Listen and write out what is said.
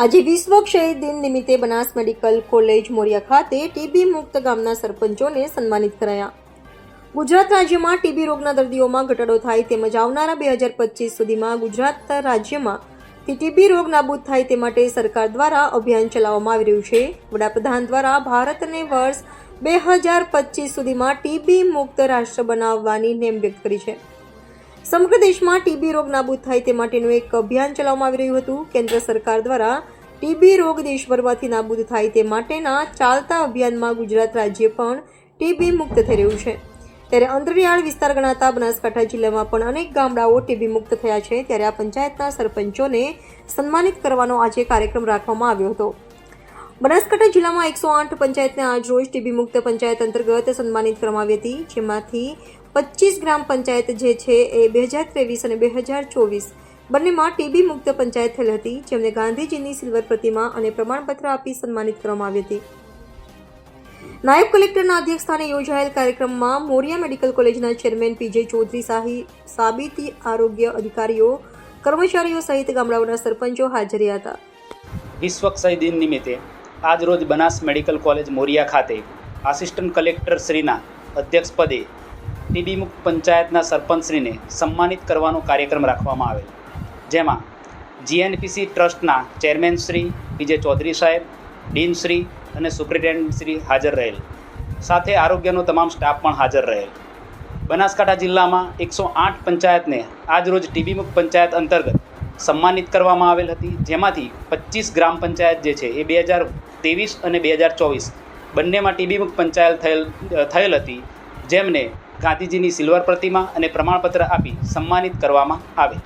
આજે વિશ્વ ક્ષય દિન નિમિત્તે બનાસ મેડિકલ કોલેજ મોરિયા ખાતે ટીબી મુક્ત ગામના સરપંચોને સન્માનિત કરાયા. ગુજરાત રાજ્યમાં ટીબી રોગના દર્દીઓમાં ઘટાડો થાય તેમજ આવનારા 2025 સુધીમાં ગુજરાત રાજ્યમાં ટીબી રોગ નાબૂદ થાય તે માટે સરકાર દ્વારા અભિયાન ચલાવવામાં આવી રહ્યું છે. વડાપ્રધાન દ્વારા ભારતને વર્ષ 2025 સુધીમાં ટીબી મુક્ત રાષ્ટ્ર બનાવવાની નેમ વ્યક્ત કરી છે. સમગ્ર દેશમાં ટીબી રોગ નાબૂદ થાય તે માટેનું એક અભિયાન ચલાવવામાં આવી રહ્યું હતું. કેન્દ્ર સરકાર દ્વારા ટીબી રોગ દેશભરમાંથી નાબૂદ થાય તે માટેના ચાલતા અભિયાનમાં ગુજરાત રાજ્ય પણ ટીબી મુક્ત થઈ રહ્યું છે. ત્યારે અંતરિયાળ વિસ્તાર ગણાતા બનાસકાંઠા જિલ્લામાં પણ અનેક ગામડાઓ ટીબી મુક્ત થયા છે. ત્યારે આ પંચાયતના સરપંચોને સન્માનિત કરવાનો આજે કાર્યક્રમ રાખવામાં આવ્યો હતો. બનાસકાંઠા જિલ્લામાં 108 પંચાયતને આજ રોજ ટીબી મુક્ત પંચાયત અંતર્ગત સન્માનિત કરવામાં આવી હતી, જેમાંથી 25 ગ્રામ પંચાયત જે છે એ 2023 અને 2024 બંનેમાં ટીબી મુક્ત પંચાયત થયેલ હતી, જેમને ગાંધીજીની સિલ્વર પ્રતિમા અને પ્રમાણપત્ર આપી સન્માનિત કરવામાં આવી હતી. નાયબ કલેક્ટરના અધ્યક્ષસ્થાને યોજાયેલ કાર્યક્રમમાં મોરિયા મેડિકલ કોલેજના ચેરમેન પીજે ચૌધરી સાબિતી આરોગ્ય અધિકારીઓ, કર્મચારીઓ સહિત ગામડાઓના સરપંચો હાજર રહ્યા હતા. વિશ્વ ક્ષય દિન નિમિત્તે આજ રોજ બનાસ મેડિકલ કોલેજ મોરિયા ખાતે આસિસ્ટન્ટ કલેક્ટર શ્રીના અધ્યક્ષપદે ટીબી મુક્ત પંચાયતના સરપંચશ્રીને સન્માનિત કરવાનો કાર્યક્રમ રાખવામાં આવેલ, જેમાં જીએનપીસી ટ્રસ્ટના ચેરમેન શ્રી પીજે ચૌધરી સાહેબ, ડીન શ્રી અને સુપ્રિન્ટેન્ડન્ટ શ્રી હાજર રહેલ, સાથે આરોગ્યનો તમામ સ્ટાફ પણ હાજર રહેલ. બનાસકાંઠા જિલ્લામાં 108 પંચાયતને આજરોજ ટીબી મુક્ત પંચાયત અંતર્ગત સન્માનિત કરવામાં આવેલ હતી, જેમાંથી 25 ગ્રામ પંચાયત જે છે એ 2023 અને 2024 બંનેમાં ટીબી મુક્ત પંચાયત થયેલ હતી, જેમને ગાંધીજીની સિલ્વર પ્રતિમા અને પ્રમાણપત્ર આપી સન્માનિત કરવામાં આવે.